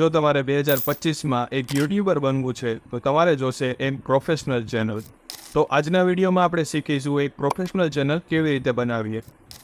જો તમારે 2025માં એક યુટ્યુબર બનવું છે તો તમારે જોશે એક પ્રોફેશનલ ચેનલ. તો આજના વિડીયોમાં આપણે શીખીશું એક પ્રોફેશનલ ચેનલ કેવી રીતે બનાવીએ.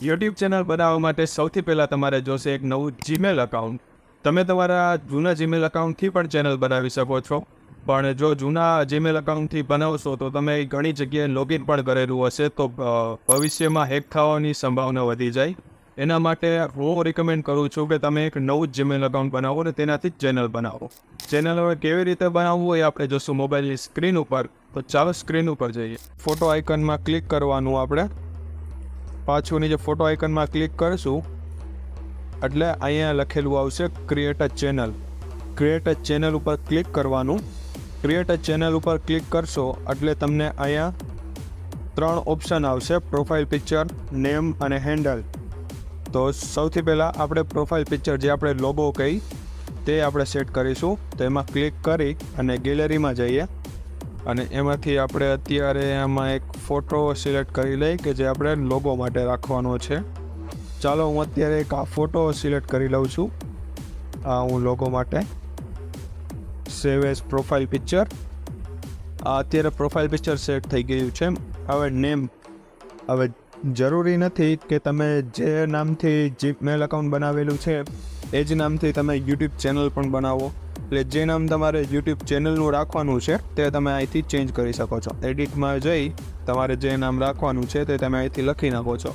યુટ્યુબ ચેનલ બનાવવા માટે સૌથી પહેલાં તમારે જોશે એક નવું જીમેલ અકાઉન્ટ. તમે તમારા જૂના જીમેલ અકાઉન્ટથી પણ ચેનલ બનાવી શકો છો, પણ જો જૂના જીમેલ અકાઉન્ટથી બનાવશો તો તમે ઘણી જગ્યાએ લોગિન પણ કરેલું હશે, તો ભવિષ્યમાં હેક થવાની સંભાવના વધી જાય. એના માટે હું રિકમેન્ડ કરું છું કે તમે એક નવું જ જીમેલ અકાઉન્ટ બનાવો ને તેનાથી જ ચેનલ બનાવો. ચેનલ હવે કેવી રીતે બનાવવું એ આપણે જોશું મોબાઈલની સ્ક્રીન ઉપર. તો ચાલો સ્ક્રીન ઉપર જઈએ. ફોટો આઇકનમાં ક્લિક કરવાનું. આપણે પાછું નીચે ફોટો આઇકનમાં ક્લિક કરશું એટલે અહીંયા લખેલું આવશે create a channel. Create a channel ઉપર ક્લિક કરવાનું. ક્રિએટ અ ચેનલ ઉપર ક્લિક કરશો એટલે તમને અહીંયા 3 ઓપ્શન આવશે: પ્રોફાઇલ પિક્ચર, નેમ અને હેન્ડલ. તો સૌથી પહેલાં આપણે પ્રોફાઇલ પિક્ચર, જે આપણે લોગો કહી, તે આપણે સેટ કરીશું. તો એમાં ક્લિક કરી અને ગેલેરીમાં જઈએ અને એમાંથી આપણે અત્યારે આમાં એક ફોટો સિલેક્ટ કરી લઈએ કે જે આપણે લોગો માટે રાખવાનો છે. ચાલો હું અત્યારે એક આ ફોટો સિલેક્ટ કરી લઉં છું. આ હું લોગો માટે સેવ એઝ પ્રોફાઇલ પિક્ચર. આ અત્યારે પ્રોફાઇલ પિક્ચર સેટ થઈ ગયું છે. હવે નેમ, હવે જરૂરી નથી કે તમે જે નામથી જીમેલ એકાઉન્ટ બનાવેલું છે એ જ નામથી તમે યુટ્યુબ ચેનલ પણ બનાવો. એટલે જે નામ તમારે યુટ્યુબ ચેનલનું રાખવાનું છે તે તમે અહીંથી ચેન્જ કરી શકો છો. એડિટમાં જઈ તમારે જે નામ રાખવાનું છે તે તમે અહીંથી લખી નાખો છો.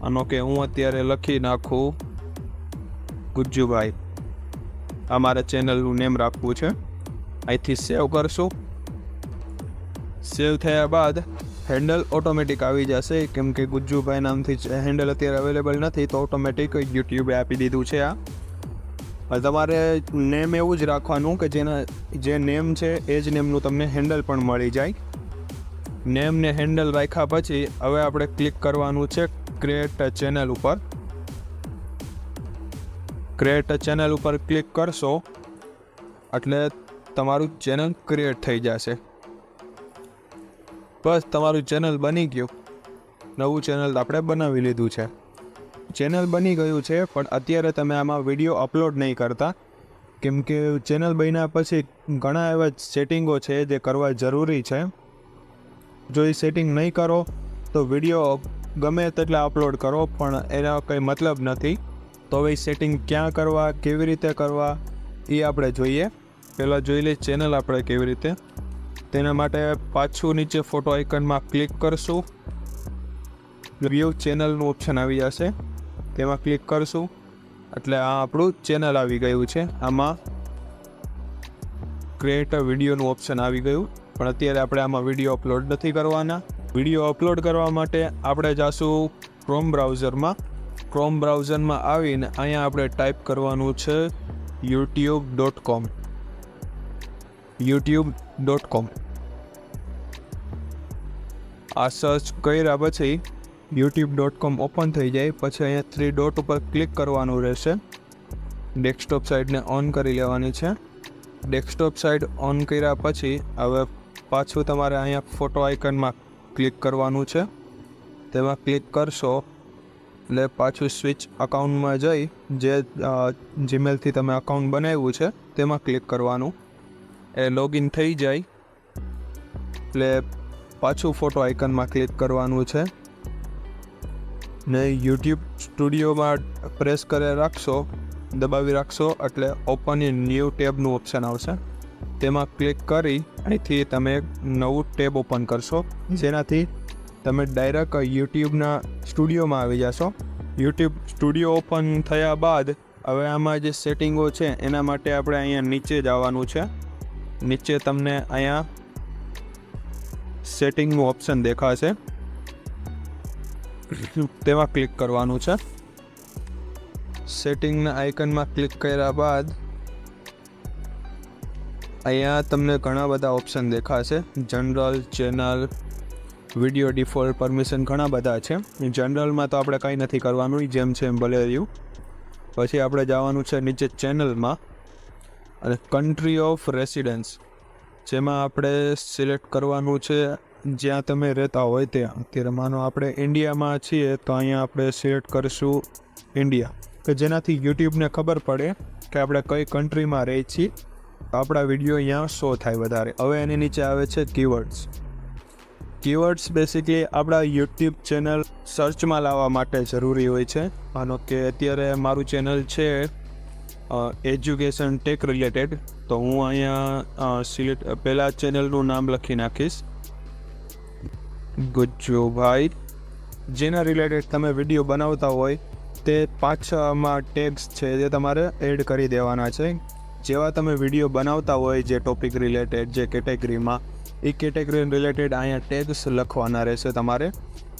આનો કે હું અત્યારે લખી નાખું ગુજ્જુભાઈ. આ મારે ચેનલનું નેમ રાખવું છે. અહીંથી સેવ કરશું. સેવ થયા બાદ હેન્ડલ ઓટોમેટિક આવી જશે, કેમ કે ગુજ્જુભાઈ નામથી હેન્ડલ અત્યારે અવેલેબલ નથી, તો ઓટોમેટિક યુટ્યુબે આપી દીધું છે. આ તમારે નેમ એવું જ રાખવાનું કે જે નેમ છે એ જ નેમનું તમને હેન્ડલ પણ મળી જાય. નેમ ને હેન્ડલ રાખ્યા પછી હવે આપણે ક્લિક કરવાનું છે ક્રિએટ અ ચેનલ ઉપર. ક્રિએટ અ ચેનલ ઉપર ક્લિક કરશો એટલે તમારું ચેનલ ક્રિએટ થઈ જશે. બસ તમારું ચેનલ બની ગયું. નવું ચેનલ આપણે બનાવી લીધું છે. ચેનલ બની ગયું છે, પણ અત્યારે તમે આમાં વિડીયો અપલોડ નહીં કરતા, કેમ કે ચેનલ બન્યા પછી ઘણા એવા સેટિંગો છે જે કરવા જરૂરી છે. જો એ સેટિંગ નહીં કરો તો વિડીયો ગમે તેટલા અપલોડ કરો પણ એનો કંઈ મતલબ નથી. તો હવે સેટિંગ ક્યાં કરવા, કેવી રીતે કરવા એ આપણે જોઈએ. પહેલાં જોઈ લઈએ ચેનલ આપણે કેવી રીતે. તેના માટે પાછું નીચે ફોટો આઇકનમાં ક્લિક કરશું. વ્યૂ ચેનલનું ઓપ્શન આવી જશે, તેમાં ક્લિક કરશું એટલે આ આપણું ચેનલ આવી ગયું છે. આમાં ક્રિએટ અ વિડીયોનું ઓપ્શન આવી ગયું, પણ અત્યારે આપણે આમાં વિડીયો અપલોડ નથી કરવાના. વિડીયો અપલોડ કરવા માટે આપણે જાશું ક્રોમ બ્રાઉઝરમાં. ક્રોમ બ્રાઉઝરમાં આવીને અહીંયા આપણે ટાઈપ કરવાનું છે youtube.com. youtube.com. આ સર્ચ કર્યા પછી youtube.com ઓપન થઈ જાય. પછી અહીંયા 3 ડોટ ઉપર ક્લિક કરવાનું રહેશે. ડેસ્કટોપ સાઇડને ઓન કરી લેવાની છે. ડેસ્કટોપ સાઇડ ઓન કર્યા પછી હવે પાછું તમારે અહીંયા ફોટો આઇકનમાં ક્લિક કરવાનું છે. તેમાં ક્લિક કરશો એટલે પાછું સ્વિચ અકાઉન્ટમાં જઈ જે જીમેલથી તમે અકાઉન્ટ બનાવ્યું છે તેમાં ક્લિક કરવાનું. એ લોગિન થઈ જાય એટલે પાછું ફોટો આઇકનમાં ક્લિક કરવાનું છે ને યુટ્યુબ સ્ટુડિયોમાં પ્રેસ કરી રાખશો, દબાવી રાખશો એટલે ઓપન ઇન ન્યૂ ટેબનું ઓપ્શન આવશે. તેમાં ક્લિક કરી અહીંથી તમે એક નવું ટેબ ઓપન કરશો, જેનાથી તમે ડાયરેક્ટ યુટ્યુબના સ્ટુડિયોમાં આવી જશો. યુટ્યુબ સ્ટુડિયો ઓપન થયા બાદ હવે આમાં જે સેટિંગો છે એના માટે આપણે અહીંયા નીચે જ આવવાનું છે. નીચે તમને અહીંયા સેટિંગનું ઓપ્શન દેખાશે, તેમાં ક્લિક કરવાનું છે. સેટિંગના આઇકનમાં ક્લિક કર્યા બાદ અહીંયા તમને ઘણા બધા ઓપ્શન દેખાશે. General, channel, video default, permission, ઘણા બધા છે. જનરલમાં તો આપણે કંઈ નથી કરવાનું, જેમ છે એમ ભલે રહ્યું. પછી આપણે જવાનું છે નીચે ચેનલમાં અને કન્ટ્રી ઓફ રેસિડન્સ, જેમાં આપણે સિલેક્ટ કરવાનું છે જ્યાં તમે રહેતા હોય ત્યાં. અત્યારે માનો આપણે ઇન્ડિયામાં છીએ તો અહીંયા આપણે સિલેક્ટ કરીશું ઇન્ડિયા, કે જેનાથી યુટ્યુબને ખબર પડે કે આપણે કઈ કન્ટ્રીમાં રહી છીએ તો આપણા વિડીયો અહીંયા શો થાય વધારે. હવે એની નીચે આવે છે કીવર્ડ્સ. કીવર્ડ્સ બેસિકલી આપણા યુટ્યુબ ચેનલ સર્ચમાં લાવવા માટે જરૂરી હોય છે. માનો કે અત્યારે મારું ચેનલ છે એજ્યુકેશન ટેક રિલેટેડ, તો હું અહીંયા સિલેક્ટ પહેલાં ચેનલનું નામ લખી નાખીશ ગુજ્જુભાઈ. જેના રિલેટેડ તમે વિડીયો બનાવતા હોય તે 5-6 ટેગ્સ છે જે તમારે એડ કરી દેવાના છે. જેવા તમે વિડીયો બનાવતા હોય જે ટોપિક રિલેટેડ, જે કેટેગરીમાં, એ કેટેગરી રિલેટેડ અહીંયા ટેગ્સ લખવાના રહેશે. તમારે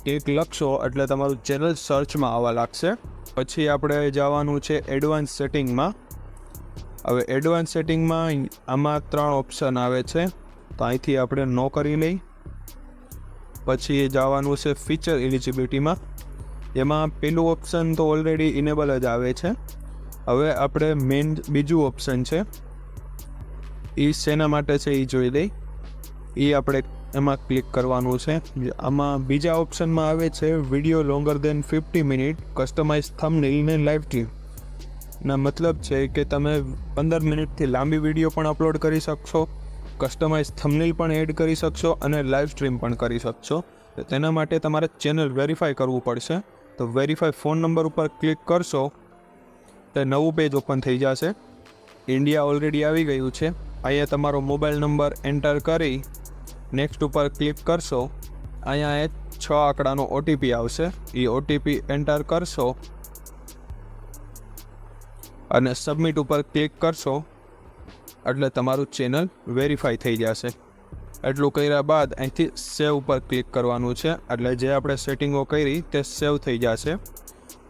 ટેગ લખશો એટલે તમારું ચેનલ સર્ચમાં આવવા લાગશે. પછી આપણે જવાનું છે એડવાન્સ સેટિંગમાં. હવે એડવાન્સ સેટિંગમાં આમાં 3 ઓપ્શન આવે છે, તો અહીંથી આપણે નો કરી લઈ. પછી જવાનું છે ફીચર એલિજિબિલિટીમાં. એમાં પેલું ઓપ્શન તો ઓલરેડી ઇનેબલ જ આવે છે. હવે આપણે મેઇન બીજું ઓપ્શન છે એ શેના માટે છે એ જોઈ લઈ. એ આપણે એમાં ક્લિક કરવાનું છે. આમાં બીજા ઓપ્શનમાં આવે છે વિડીયો લોંગર દેન 50 મિનિટ કસ્ટમાઇઝ થંબનેલ ને લાઈવ સ્ટ્રીમ. ના મતલબ છે કે તમે 15 મિનિટથી લાંબી વિડીયો પણ અપલોડ કરી શકશો, કસ્ટમાઇઝ થંબનેલ પણ એડ કરી શકશો અને લાઈવ સ્ટ્રીમ પણ કરી શકશો. તેના માટે તમારે ચેનલ વેરીફાઈ કરવું પડશે. તો વેરીફાઈ ફોન નંબર ઉપર ક્લિક કરશો તો નવું પેજ ઓપન થઈ જશે. ઇન્ડિયા ઓલરેડી આવી ગયું છે. અહીંયા તમારો મોબાઈલ નંબર એન્ટર કરી નેક્સ્ટ ઉપર ક્લિક કરશો. અહીંયા એક 6 આંકડાનો ઓટીપી આવશે. એ ઓટીપી એન્ટર કરશો અને સબમિટ ઉપર ક્લિક કરશો એટલે તમારું ચેનલ વેરીફાઈ થઈ જશે. એટલું કર્યા બાદ અહીંથી સેવ ઉપર ક્લિક કરવાનું છે. એટલે જે આપણે સેટિંગો કરી તે સેવ થઈ જશે.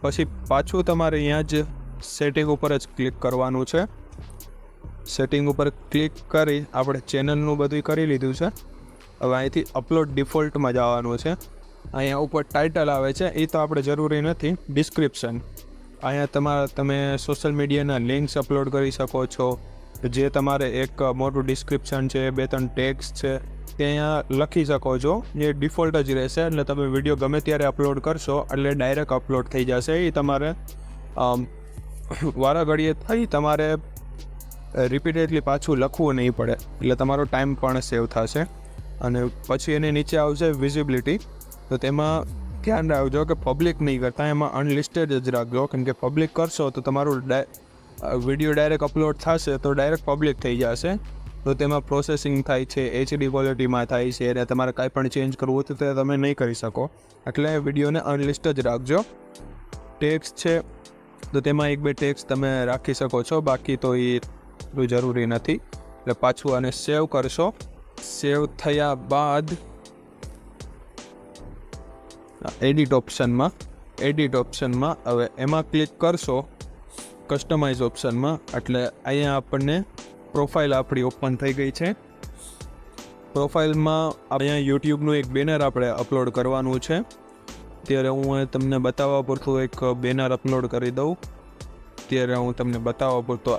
પછી પાછું તમારે અહીંયા જ સેટિંગ ઉપર જ ક્લિક કરવાનું છે. સેટિંગ ઉપર ક્લિક કરી આપણે ચેનલનું બધું કરી લીધું છે. હવે અહીંથી અપલોડ ડિફોલ્ટમાં જવાનું છે. અહીંયા ઉપર ટાઇટલ આવે છે એ તો આપણે જરૂરી નથી. ડિસ્ક્રિપ્શન, અહીંયા તમે સોશિયલ મીડિયાના લિંક્સ અપલોડ કરી શકો છો. જે તમારે એક મોટું ડિસ્ક્રિપ્શન છે, 2-3 ટેગ્સ છે તે અહીંયા લખી શકો છો. જે ડિફોલ્ટ જ રહેશે. એટલે તમે વિડીયો ગમે ત્યારે અપલોડ કરશો એટલે ડાયરેક્ટ અપલોડ થઈ જશે. એ તમારે વારા ઘડીએ થઈ તમારે રિપીટેડલી પાછું લખવું નહીં પડે. એટલે તમારો ટાઈમ પણ સેવ થશે. અને પછી એની નીચે આવશે વિઝિબિલિટી. તો તેમાં ધ્યાન રાખજો કે પબ્લિક નહીં કરતા, એમાં અનલિસ્ટેડ જ રાખજો. કેમ કે પબ્લિક કરશો તો તમારું વિડીયો ડાયરેક્ટ અપલોડ થશે તો ડાયરેક્ટ પબ્લિક થઈ જશે. તો તેમાં પ્રોસેસિંગ થાય છે, HD ક્વોલિટીમાં થાય છે, અને તમારે કાંઈ પણ ચેન્જ કરવું હોય તો તે તમે નહીં કરી શકો. એટલે વિડીયોને અનલિસ્ટ જ રાખજો. ટેક્સ છે તો તેમાં 1-2 ટેક્સ તમે રાખી શકો છો, બાકી તો એ જરૂરી નથી. એટલે પાછું આને સેવ કરશો. સેવ થયા બાદ એડિટ ઓપ્શનમાં હવે એમાં ક્લિક કરશો કસ્ટમાઇઝ ઓપ્શનમાં. એટલે અહીંયા આપણને પ્રોફાઇલ આપણી ઓપન થઈ ગઈ છે. પ્રોફાઇલમાં અહીંયા યુટ્યુબનું એક બેનર આપણે અપલોડ કરવાનું છે. ત્યારે હું તમને બતાવવા પૂરતું એક બેનર અપલોડ કરી દઉં. ત્યારે હું તમને બતાવવા પૂરતો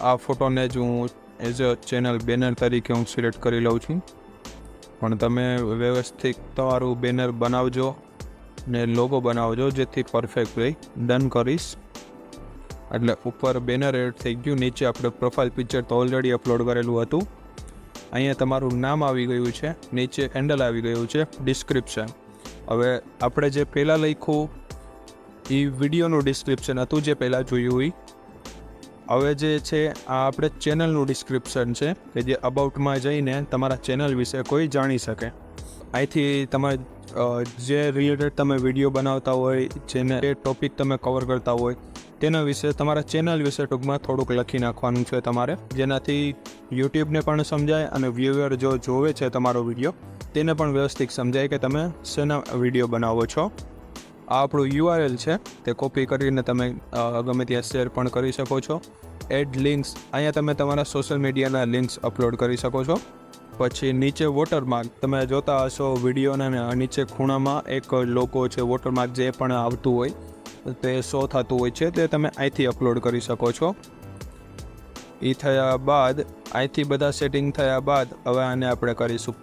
આ ફોટોને જ હું એઝ અ ચેનલ બેનર તરીકે હું સિલેક્ટ કરી લઉં છું. પણ તમે વ્યવસ્થિત તમારું બેનર બનાવજો ને લોગો બનાવજો જેથી પરફેક્ટ રહે. ડન કરીશ એટલે ઉપર બેનર એડ થઈ ગયું. નીચે આપણે પ્રોફાઇલ પિક્ચર તો ઓલરેડી અપલોડ કરેલું હતું. અહીંયા તમારું નામ આવી ગયું છે, નીચે હેન્ડલ આવી ગયું છે, ડિસ્ક્રિપ્શન. હવે આપણે જે પહેલાં લખ્યું એ વિડીયોનું ડિસ્ક્રિપ્શન હતું જે પહેલાં જોયું એ. હવે જે છે આ આપણે ચેનલનું ડિસ્ક્રિપ્શન છે કે જે અબાઉટમાં જઈને તમારા ચેનલ વિશે કોઈ જાણી શકે. અહીંથી તમારે જે રિલેટેડ તમે વિડીયો બનાવતા હોય, જેને એ ટોપિક તમે કવર કરતા હોય તેના વિશે, તમારા ચેનલ વિશે ટૂંકમાં થોડુંક લખી નાખવાનું છે તમારે, જેનાથી યુટ્યુબને પણ સમજાય અને વ્યુઅર જો જોવે છે તમારો વિડીયો તેને પણ વ્યવસ્થિત સમજાય કે તમે શેના વિડીયો બનાવો છો. આ આપણું URL છે, તે કોપી કરીને તમે ગમે ત્યાં શેર પણ કરી શકો છો. એડ લિંક્સ, અહીંયા તમે તમારા સોશિયલ મીડિયાના લિંક્સ અપલોડ કરી શકો છો. પછી નીચે વોટરમાર્ક, તમે જોતા હશો વિડીયોના નીચે ખૂણામાં એક લોગો છે, વોટરમાર્ક જે પણ આવતું હોય તે શો થતું હોય છે, તે તમે અહીંથી અપલોડ કરી શકો છો. એ થયા બાદ અહીંથી બધા સેટિંગ થયા બાદ હવે આને આપણે કરીશું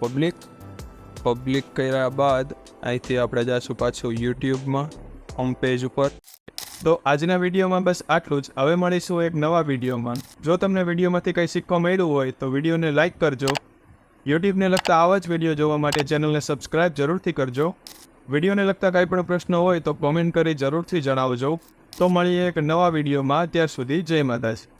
પબ્લિક કર્યા બાદ અહીંથી આપણે જઈશું પાછું યુટ્યુબમાં હોમ પેજ ઉપર. તો આજના વિડીયોમાં બસ આટલું જ. હવે મળીશું એક નવા વિડીયોમાં. જો તમને વિડીયોમાંથી કંઈ શીખવા મળ્યું હોય તો વિડીયોને લાઇક કરજો. યુટ્યુબને લગતા આવા જ વિડીયો જોવા માટે ચેનલને સબસ્ક્રાઇબ જરૂરથી કરજો. વિડીયોને લગતા કાંઈ પણ પ્રશ્ન હોય તો કોમેન્ટ કરી જરૂરથી જણાવજો. તો મળીએ એક નવા વિડીયોમાં. ત્યાર સુધી જય માતાજી.